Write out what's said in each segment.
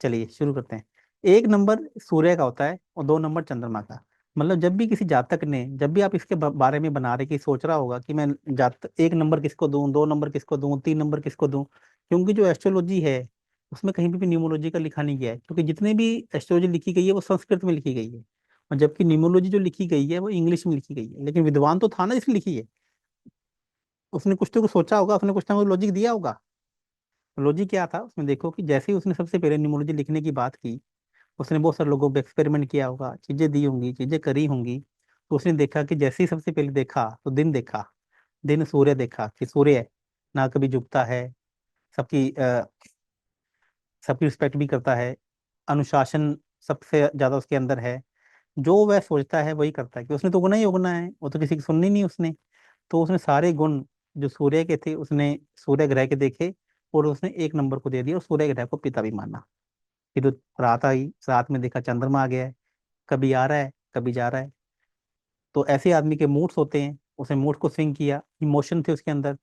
चलिए शुरू करते हैं। एक नंबर सूर्य का होता है और दो नंबर चंद्रमा का। मतलब जब भी किसी जातक ने, जब भी आप इसके बारे में बना रहे कि सोच रहा होगा कि मैं जात एक नंबर किसको दूं, दो नंबर किसको दूं, तीन नंबर किसको दूं, क्योंकि जो एस्ट्रोलॉजी है उसमें कहीं भी न्यूमरोलॉजी का लिखा नहीं गया है, क्योंकि जितने भी एस्ट्रोलॉजी लिखी गई है वो संस्कृत में लिखी गई है, और जबकि न्यूमरोलॉजी जो लिखी गई है वो इंग्लिश में लिखी गई है। लेकिन विद्वान तो था ना जिसने लिखी है, उसने कुछ तो कुछ सोचा होगा, उसने कुछ ना कुछ लॉजिक दिया होगा। लॉजिक क्या था उसमें, देखो कि जैसे ही उसने सबसे पहले न्यूमरोलॉजी लिखने की बात की, उसने बहुत सारे लोगों पे एक्सपेरिमेंट किया होगा, चीजें दी होंगी, चीजें करी होंगी। तो उसने देखा कि जैसे ही सबसे पहले देखा तो दिन देखा, दिन सूर्य देखा कि सूर्य ना कभी झुकता है, सबकी सबकी रिस्पेक्ट भी करता है, अनुशासन सबसे ज्यादा उसके अंदर है, जो वह सोचता है वही करता है, कि उसने तो उगना ही उगना है, वो तो किसी की सुननी नहीं उसने। तो उसने सारे गुण जो सूर्य के थे उसने सूर्य ग्रह के देखे, और उसने एक नंबर को दे दिया और सूर्य ग्रह को पिता भी माना। फिर रात आई, रात में देखा चंद्रमा आ गया है, कभी आ रहा है कभी जा रहा है। तो ऐसे आदमी के मूड्स होते हैं, उसने मूड को स्विंग किया, इमोशन थे उसके अंदर,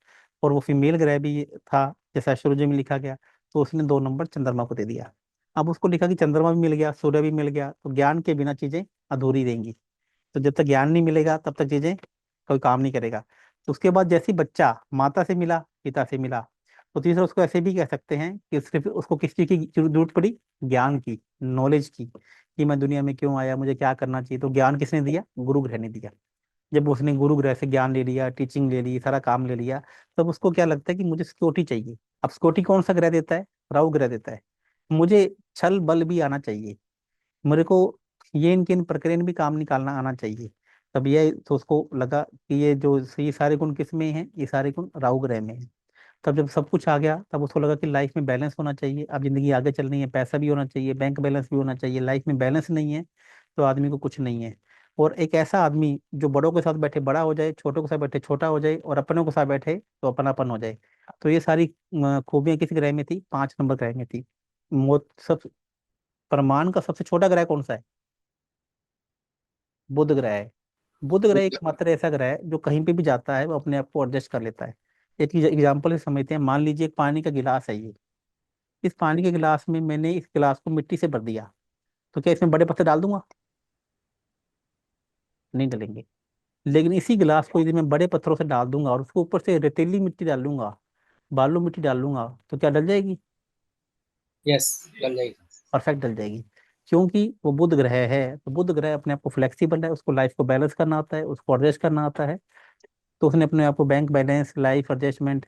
और वो फीमेल ग्रह भी था जैसा एस्ट्रोलॉजी में लिखा गया। तो उसने दो नंबर चंद्रमा को दे दिया। अब उसको लिखा कि चंद्रमा भी मिल गया, सूर्य भी मिल गया, तो ज्ञान के बिना चीजें अधूरी रहेंगी। तो जब तक ज्ञान नहीं मिलेगा तब तक चीजें कोई काम नहीं करेगा। तो उसके बाद जैसे ही बच्चा माता से मिला, पिता से मिला, तो तीसरा उसको ऐसे भी कह सकते हैं कि सिर्फ उसको किस चीज की जरूरत पड़ी, ज्ञान की, नॉलेज की, कि मैं दुनिया में क्यों आया, मुझे क्या करना चाहिए। तो ज्ञान किसने दिया, गुरु ग्रह ने दिया। जब उसने गुरु ग्रह से ज्ञान ले लिया, टीचिंग ले ली, सारा काम ले लिया, तब उसको क्या लगता है कि मुझे सिक्योरिटी चाहिए। अब सिक्योरिटी कौन सा ग्रह देता है, राहु ग्रह देता है। मुझे छल बल भी आना चाहिए, मेरे को ये इनके इन प्रक्रिया में भी काम निकालना आना चाहिए। तब ये तो उसको लगा कि ये सारे गुण किस में हैं, ये सारे गुण राहु ग्रह में हैं। तब जब सब कुछ आ गया तब उसको लगा कि लाइफ में बैलेंस होना चाहिए, अब जिंदगी आगे चलनी है, पैसा भी होना चाहिए, बैंक बैलेंस भी होना चाहिए। लाइफ में बैलेंस नहीं है तो आदमी को कुछ नहीं है। और एक ऐसा आदमी जो बड़ों के साथ बैठे बड़ा हो जाए, छोटों के साथ बैठे छोटा हो जाए, और अपनों के साथ बैठे तो अपनापन हो जाए। तो ये सारी खूबियां किस ग्रह में थी, 5 नंबर ग्रह में थी। मौत सब प्रमाण का सबसे छोटा ग्रह कौन सा है, बुध ग्रह है। बुध ग्रह एकमात्र ऐसा ग्रह है जो कहीं पे भी जाता है वो अपने आप को एडजस्ट कर लेता है। एक एग्जाम्पल से समझते हैं, मान लीजिए एक पानी का गिलास है ये, इस पानी के गिलास में मैंने इस गिलास को मिट्टी से भर दिया, तो क्या इसमें बड़े पत्थर डाल दूंगा, नहीं डलेंगे। लेकिन इसी गिलास को यदि मैं बड़े पत्थरों से डाल दूंगा और उसके ऊपर से रेतीली मिट्टी डाल लूंगा, बालू मिट्टी डाल लूंगा, तो क्या डल जाएगी, यस, डल जाएगी। परफेक्ट डल जाएगी। क्योंकि वो बुध ग्रह है, तो बुध ग्रह अपने आप को फ्लेक्सिबल है, उसको लाइफ को बैलेंस करना आता है, उसको एडजस्ट करना आता है। तो उसने अपने आप को बैंक बैलेंस, लाइफ एडजस्टमेंट,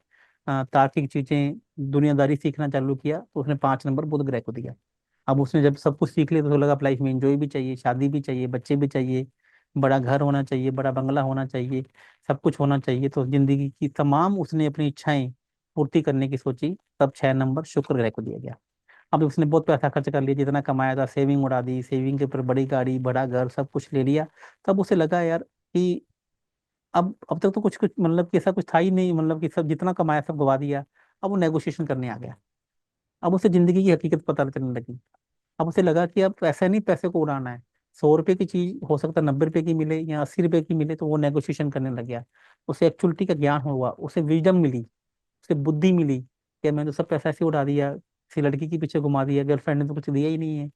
तार्किक चीजें, दुनियादारी सीखना चालू किया, तो उसने 5 नंबर बुध ग्रह को दिया। अब उसने जब सब कुछ सीख लिया तो उसको लगा अब लाइफ में एंजॉय भी चाहिए, शादी भी चाहिए, बच्चे भी चाहिए, बड़ा घर होना चाहिए, बड़ा बंगला होना चाहिए, सब कुछ होना चाहिए। तो जिंदगी की तमाम उसने अपनी इच्छाएं पूर्ति करने की सोची, तब 6 नंबर शुक्र ग्रह को दिया गया। अब उसने बहुत पैसा खर्च कर लिया, जितना कमाया था सेविंग उड़ा दी, सेविंग के ऊपर बड़ी गाड़ी, बड़ा घर, सब कुछ ले लिया। तब उसे लगा यार कि अब तक तो कुछ कुछ मतलब कि ऐसा कुछ था ही नहीं, मतलब कि सब जितना कमाया सब गवा दिया। अब वो नेगोशिएशन करने आ गया। अब उसे जिंदगी की हकीकत पता चलने लगी। अब उसे लगा कि अब ऐसा नहीं पैसे को उड़ाना है, 100 रुपए की चीज हो सकता है 90 रुपए की मिले या 80 रुपए की मिले, तो वो नेगोशिएशन करने लग गया। उसे एक्चुअलिटी का ज्ञान हुआ, उसे विजडम मिली, उसे बुद्धि मिली कि मैंने तो सब पैसा ऐसे उड़ा दिया, किसी लड़की के पीछे घुमा दिया, गर्लफ्रेंड ने तो कुछ दिया ही नहीं है।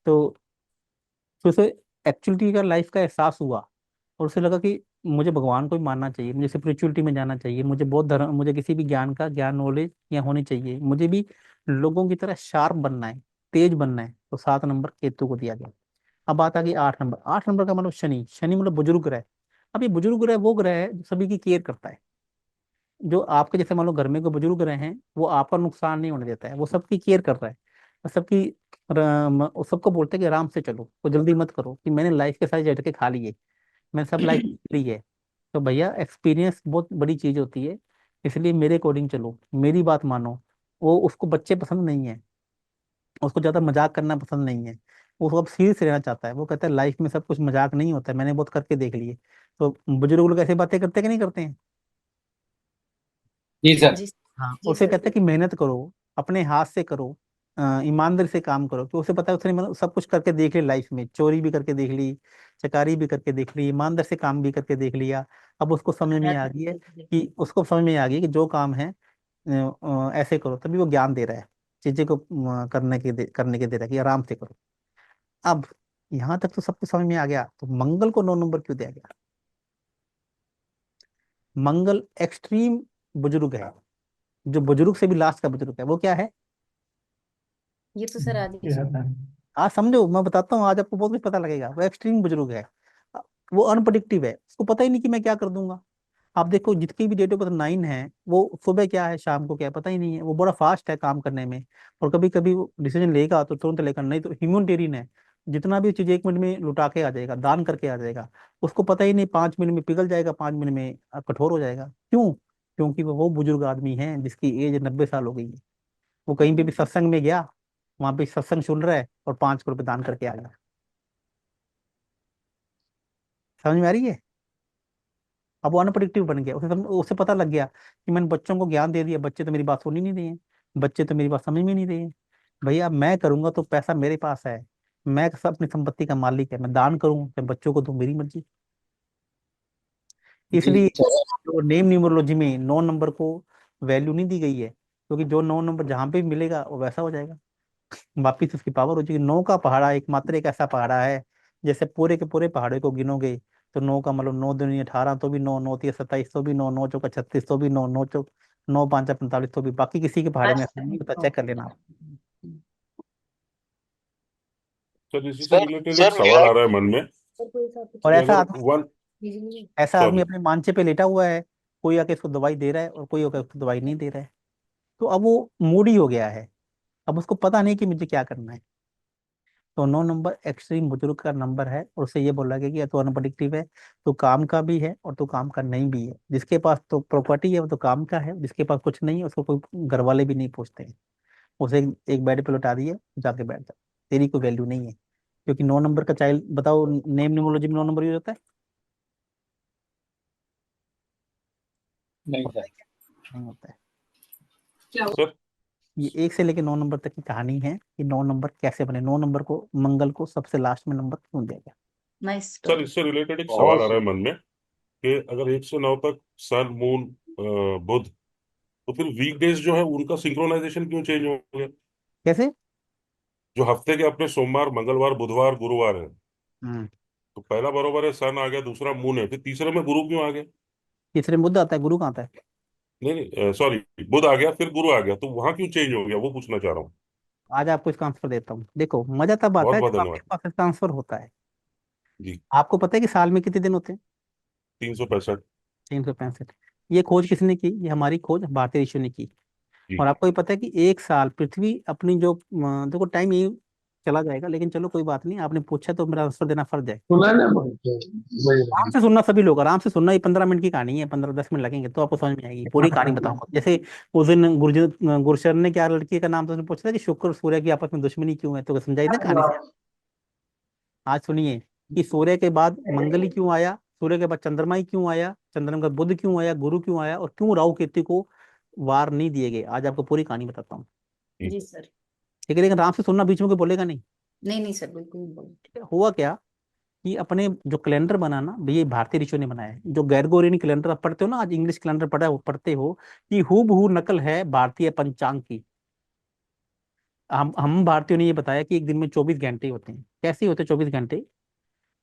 तो फिर उसे एक्चुअलिटी का, लाइफ का एहसास हुआ, और उसे लगा कि मुझे भगवान को भी मानना चाहिए, मुझे स्पिरिचुअलिटी में जाना चाहिए, मुझे बहुत धर्म, मुझे किसी भी ज्ञान का ज्ञान नॉलेज यहाँ होनी चाहिए, मुझे भी लोगों की तरह शार्प बनना है, तेज बनना है। तो 7 नंबर केतु को दिया गया। अब बात आ गई 8 नंबर। 8 नंबर का मतलब शनि। शनि मतलब बुजुर्ग ग्रह। अब ये बुजुर्ग ग्रह वो ग्रह है जो सभी की केयर करता है। जो आपके जैसे मान लो घर में कोई बुजुर्ग रहे हैं, वो आपका नुकसान नहीं होने देता है, वो सबकी केयर कर रहा है, और सबकी वो सबको बोलते हैं कि आराम से चलो, तो जल्दी मत करो, कि मैंने लाइफ के सारे झटके खा लिए, मैंने सब लाइफ ली है। तो भैया एक्सपीरियंस बहुत बड़ी चीज होती है, इसलिए मेरे अकॉर्डिंग चलो, मेरी बात मानो। वो उसको बच्चे पसंद नहीं है, उसको ज्यादा मजाक करना पसंद नहीं है, वो अब सीरियस रहना चाहता है। वो कहता है लाइफ में सब कुछ मजाक नहीं होता है, मैंने बहुत करके देख लिए। तो बुजुर्ग लोग ऐसी बातें करते हैं कि नहीं करते हैं। जी सर। हाँ, उसे कहते हैं कि मेहनत करो, अपने हाथ से करो, ईमानदारी से काम करो। तो उसे पता है उसने मतलब सब कुछ करके देख लिया लाइफ में, चोरी भी करके देख ली, चकारी भी करके देख ली, ईमानदार से काम भी करके देख लिया। अब उसको समझ में आ गई है कि जो काम है ऐसे करो, तभी वो ज्ञान दे रहा है। चीजें को करने के दे रहा है कि आराम से करो। अब यहाँ तक तो सब कुछ समझ में आ गया, तो मंगल को 9 नंबर क्यों दिया गया? मंगल एक्सट्रीम बुजुर्ग है, जो बुजुर्ग से भी लास्ट का बुजुर्ग है, वो क्या है? ये तो सर आदि दीजिए। आज समझो, मैं बताता हूँ, आज आपको बहुत कुछ पता लगेगा। वो एक्सट्रीम बुजुर्ग है, वो अनप्रडिक्टिव है, उसको पता ही नहीं कि मैं क्या कर दूंगा। आप देखो जितनी भी डेट ऑफ बर्थ 9 है, वो सुबह क्या है शाम को क्या है पता ही नहीं है। वो बड़ा फास्ट है काम करने में, और कभी कभी वो डिसीजन लेगा तो तुरंत लेकर, नहीं तो ह्यूमैनिटेरियन है, जितना भी चीज 1 मिनट में लुटा के आ जाएगा, दान करके आ जाएगा। उसको पता ही नहीं 5 मिनट में पिघल जाएगा, 5 मिनट में कठोर हो जाएगा। क्यों? क्योंकि वो बुजुर्ग आदमी है जिसकी एज 90 साल हो गई है। वो कहीं पे भी सत्संग में गया, वहां पे सत्संग सुन रहा है और 5 करोड़ दान करके आ गया। समझ में आ रही है? अब वो अनप्रडिक्टिव बन गया, उसे पता लग गया कि मैंने बच्चों को ज्ञान दे दिया, बच्चे तो मेरी बात सुन ही नहीं रहे हैं, बच्चे तो मेरी बात समझ में नहीं रहे हैं। भैया मैं करूंगा तो पैसा मेरे पास है, मैं सब अपनी संपत्ति का मालिक है, मैं दान करूं चाहे बच्चों को दूं, मेरी मर्जी। जी इसलिए सर। तो नेम न्यूमरोलॉजी में 9 नंबर को वैल्यू नहीं दी गई है, क्योंकि जो 9 नंबर जहां पे भी मिलेगा वो वैसा हो जाएगा, वापिस उसकी पावर हो जाएगी। 9 का पहाड़ा एकमात्र एक ऐसा पहाड़ा है, जैसे पूरे के पूरे पहाड़ों को गिनोगे तो 9 का मतलब 9 दूनी 18, तो भी 9, 9 3 27, तो भी 9, 9 चौका 36, तो भी 9, 9 चौक 9 5 45, तो भी। बाकी किसी के पहाड़े में ऐसा नहीं होता, चेक कर लेना आप। सर इसी से रिलेटेड एक सवाल आ रहा है मन में सर कोई सा और कि कुछ अगर ऐसा वन दीजिए। आदमी सॉरी अपने मांचे पे लेटा हुआ है, कोई आके उसको दवाई दे रहा है और कोई आके उसको दवाई नहीं दे रहा है, तो अब वो मूडी हो गया है, अब उसको पता नहीं कि मुझे क्या करना है। तो 9 नंबर एक्सट्रीम बुजुर्ग का नंबर है, और उसे ये बोला गया कि या तो अनप्रडिक्टिव है, तो काम का भी है और तो काम का नहीं भी है। जिसके पास तो प्रॉपर्टी है वो तो काम का है, जिसके पास कुछ नहीं है उसको कोई घर वाले भी नहीं पूछते हैं। उसे एक बेड पे लौटा दिए, जाके बैठ जा, तेरी कोई वैल्यू नहीं है। क्योंकि 9 नंबर का चाइल्ड, बताओ नेम न्यूमरोलॉजी में 9 नंबर यूज होता है? नहीं होता सर। है क्या? नहीं होता है। सर। ये 1 से लेके 9 नंबर तक की कहानी है कि 9 नंबर कैसे बने, 9 नंबर को, मंगल को सबसे लास्ट में नंबर क्यों दिया गया। Nice sir story. इससे रिलेटेड एक सवाल आ रहा है मन में कि अगर 1 से 9 तक सन मून बुध, तो फिर वीकडेज जो है उनका सिंक्रोनाइजेशन क्यों चेंज हो गया? कैसे? जो हफ्ते के अपने सोमवार मंगलवार बुधवार गुरुवार है, हम्म। तो पहला बरोबर है सन आ गया, दूसरा मून है, फिर तीसरे में गुरु क्यों आ गया? तीसरे में बुध आता है, गुरु कहाँ आता है? नहीं नहीं सॉरी, बुध आ गया फिर गुरु आ गया, तो वहां क्यों चेंज हो गया वो पूछना चाह रहा हूँ। आज आपको इसका आंसर देता हूँ। देखो मजा तब आता बहुत है बहुत जब आपके धन्यवाद। पास इसका आंसर होता है। जी। आपको पता है कि साल में कितने दिन होते हैं? 365। 365। ये खोज किसने की? ये हमारी खोज भारतीय ऋषियों ने की। जी। और आपको ये पता है कि एक साल पृथ्वी अपनी जो देखो टाइम ये चला जाएगा, लेकिन चलो कोई बात नहीं, आपने पूछा तो मेरा आंसर देना फर्ज है। सुना ना वही आराम से सुनना सभी लोग, आराम से सुनना, ये 15 मिनट की कहानी है, 15 10 मिनट लगेंगे तो आपको समझ में आएगी, पूरी कहानी बताऊंगा। जैसे उस दिन गुरशर ने क्या लड़की का नाम तो उसने पूछा था कि शुक्र और सूर्य की आपस में दुश्मनी क्यों है, तो समझाई ना कहानी से। आज सुनिए कि सूर्य के बाद मंगल ही क्यों आया, सूर्य के बाद चंद्रमा ही क्यों आया, चंद्रमा का बुध क्यों आया, गुरु क्यों आया, और क्यों राहु केतु को वार नहीं दिए गए। आज आपको पूरी कहानी बताता हूँ। जी। जी सर। ठीक है, लेकिन आराम से सुनना, बीच में कोई बोलेगा नहीं। नहीं नहीं सर, बिल्कुल नहीं बोलो। ठीक है? हुआ क्या कि अपने जो कैलेंडर बनाना ये भारतीय ऋषियों ने बनाया है। जो गैरगोरियन कैलेंडर आप पढ़ते हो ना, आज इंग्लिश कैलेंडर पढ़ते हो, कि हूबहू नकल है भारतीय पंचांग की। हम भारतीयों ने ये बताया कि एक दिन में 24 घंटे होते हैं। कैसे होते हैं 24 घंटे?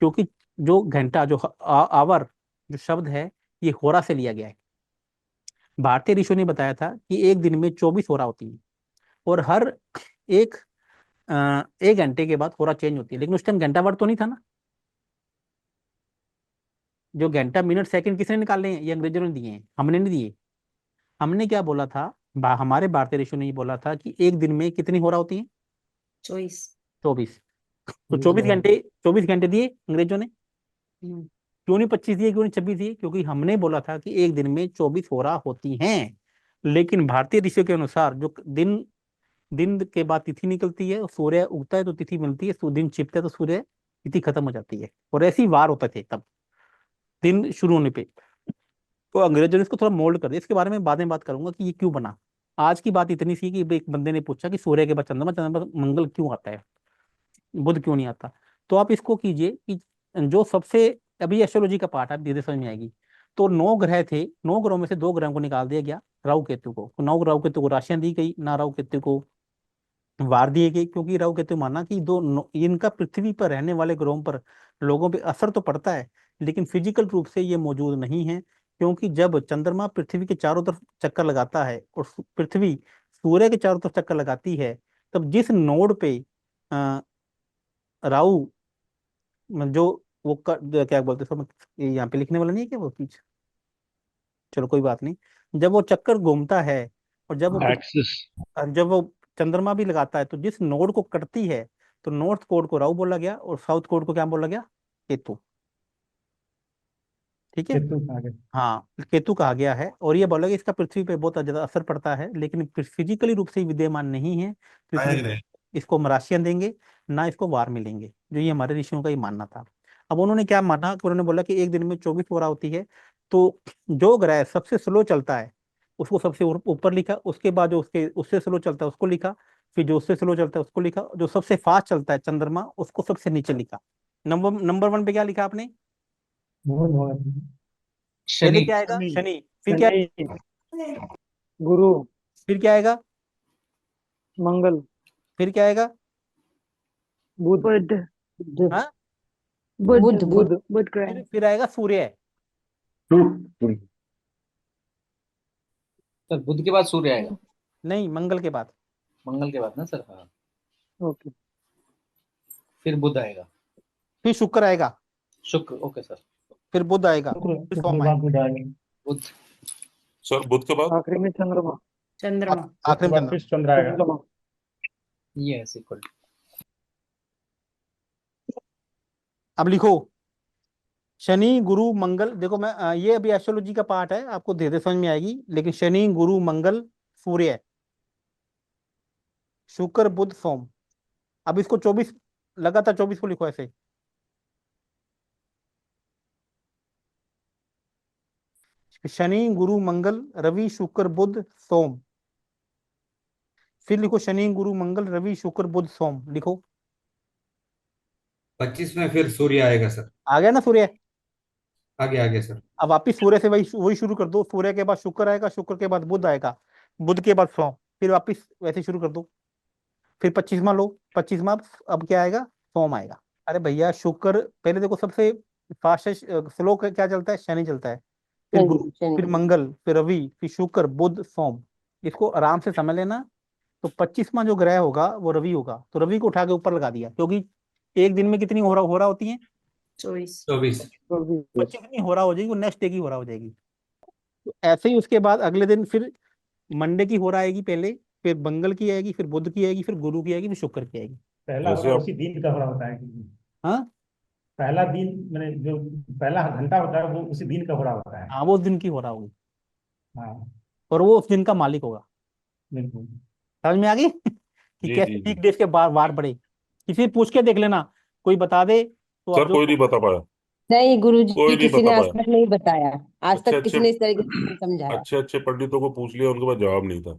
क्योंकि जो घंटा, जो आवर, जो शब्द है, ये होरा से लिया गया है। भारतीय ऋषियों ने बताया था कि एक दिन में 24 होरा होती है, और हर एक 1 घंटे के बाद होरा चेंज होती है। लेकिन उस टाइम घंटा वर्ड तो नहीं था ना। जो घंटा मिनट सेकंड किसने निकाले हैं? ये अंग्रेजों ने दिए हैं, हमने नहीं दिए। हमने क्या बोला था, हमारे भारतीय ऋषियों ने ये बोला था कि एक दिन में कितनी होरा होती है? चॉइस। 24। तो 24 घंटे, 24 घंटे दिए अंग्रेजों ने। हम्म। क्यों नहीं 25 दिए, क्यों नहीं 26 दिए? क्योंकि हमने बोला था कि एक दिन में 24 होरा होती हैं। लेकिन भारतीय ऋषियों के अनुसार जो दिन दिन के बाद तिथि निकलती है, सूर्य उगता है तो तिथि मिलती है, दिन छिपता है तो सूर्य तिथि खत्म हो जाती है, और ऐसी वार होते थे तब दिन शुरू होने पे। तो अंग्रेजों ने इसको थोड़ा मोल्ड कर दिया। इसके बारे में बाद में बात करूंगा कि ये क्यों बना। आज की बात इतनी सी कि एक बंदे ने पूछा कि सूर्य के बाद चंद्रमा, चंद्रमा पर मंगल क्यों आता है, बुध क्यों नहीं आता। तो आप इसको कीजिए कि जो सबसे, अभी एस्ट्रोलॉजी का पार्ट है, धीरे समझ में आएगी। तो 9 ग्रह थे, 9 ग्रहों में से 2 ग्रहों को निकाल दिया गया, राहु केतु को। तो 9 राहु केतु को राशियां दी गई ना, राहु केतु को वार दिए गए, क्योंकि राहु केतु माना कि इनका पृथ्वी पर रहने वाले ग्रहों पर लोगों पे असर तो पड़ता है, लेकिन फिजिकल रूप से ये मौजूद नहीं है। क्योंकि जब चंद्रमा पृथ्वी के चारों तरफ चक्कर लगाता है और पृथ्वी सूर्य के चारों तरफ चक्कर लगाती है, तब जिस नोड पे अ, राहु जो वो क्या बोलते हैं यहाँ पे लिखने वाला नहीं है क्या वो चीज, चलो कोई बात नहीं। जब वो चक्कर घूमता है और एक्सिस जब वो चंद्रमा भी लगाता है, तो जिस नोड को कटती है, तो नॉर्थ कोड को राहु बोला गया और साउथ कोड को क्या बोला गया, केतु। ठीक है, केतु आ गए। हाँ केतु कहा गया है। और ये बोला कि इसका पृथ्वी पे बहुत ज्यादा असर पड़ता है, लेकिन फिजिकली रूप से ही विद्यमान नहीं है पृथ्वी पे। इसको मराशियन देंगे, ना इसको वार मिलेंगे, जो ये हमारे ऋषियों का ही मानना था। अब उन्होंने क्या माना कि उन्होंने बोला कि एक दिन में 24 होरा होती है, तो जो ग्रह सबसे स्लो चलता है उसको सबसे ऊपर लिखा, उसके बाद जो उसके उससे स्लो चलता है उसको लिखा, फिर जो उससे स्लो चलता है उसको लिखा, जो सबसे फास्ट चलता है चंद्रमा उसको सबसे नीचे लिखा। नंबर 1 पे क्या लिखा आपने? पहले शनि। क्या आएगा? शनि। शनि। फिर क्या? शनि, गुरु, फिर क्या आएगा? मंगल, फिर क्या आएगा? बुध, बुध बुध, हाँ, बुध बुध, बुध बुध ग्रह। फिर आएगा सूर्य। सर बुध के बाद सूर्य आएगा, नहीं, मंगल के बाद। मंगल के बाद ना सर। हाँ, ओके, फिर बुध आएगा, फिर शुक्र आएगा, शुक्र। Okay sir. फिर बुध आएगा, शुक्र, फिर शुक्र सोम बाद आएगा, में डालेंगे। बुध। सर बुध के बाद आखिरी में चंद्रमा। चंद्रमा। आखिरी में चंद्रमा। फिर चंद्र आएगा। चंद्रमा। Yes equal. अब लिखो, शनि गुरु मंगल। देखो मैं ये अभी एस्ट्रोलॉजी का पार्ट है, आपको धीरे समझ में आएगी, लेकिन शनि गुरु मंगल सूर्य शुक्र बुध सोम। अब इसको 24, लगातार 24 को लिखो ऐसे। शनि गुरु मंगल रवि शुक्र बुध सोम। फिर लिखो शनि गुरु मंगल रवि शुक्र बुध सोम, लिखो। 25 में फिर सूर्य आएगा सर। आ गया ना सूर्य? आगे आगे सर। अब वापिस सूर्य से वही वही शुरू कर दो। सूर्य के बाद शुक्र आएगा, शुक्र के बाद बुध आएगा, बुध के बाद सोम, फिर वापिस वैसे शुरू कर दो। फिर 25वां लो, 25वां अब क्या आएगा? सोम आएगा। अरे भैया शुक्र पहले देखो, सबसे फास्टेस्ट स्लो क्या चलता है? शनि चलता है, फिर गुरु, फिर मंगल, फिर रवि, फिर शुक्र बुध सोम। इसको आराम से समझ लेना। तो 25वां जो ग्रह होगा वो रवि होगा, तो रवि को उठा के ऊपर लगा दिया, क्योंकि एक दिन में कितनी हो रहा होती है? 24। 24। 25वीं हो रहा हो जाएगी, वो नेक्स्ट डे की हो रहा हो जाएगी। तो ऐसे ही उसके बाद अगले दिन फिर मंडे की हो रहा आएगी पहले, फिर मंगल की आएगी, फिर बुध की आएगी, फिर गुरु की आएगी, फिर शुक्र की आएगी। पहला हो जैसे रहा आप उसी दिन का हो रहा होता है। हाँ पहला दिन मैंने जो पहला घंटा होता है वो उसी दिन का हो रहा होता है। हाँ, वो उस दिन की हो रहा होगी, हाँ, और वो उस दिन का मालिक होगा। बिल्कुल। समझ में आ गई कि जी कैसे जी जी। वीक डेज के बार वार पड़े? किसी से पूछ के देख लेना, कोई बता दे तो आप सर जो। कोई नहीं बता पाया, नहीं कोई गुरुजी, नहीं किसी बता ने आज पाया। तक नहीं बताया। आज अच्छे तक अच्छे किसी ने इस तरीके से नहीं समझाया। अच्छे अच्छे पंडितों को पूछ लिया, उनके पास जवाब नहीं था।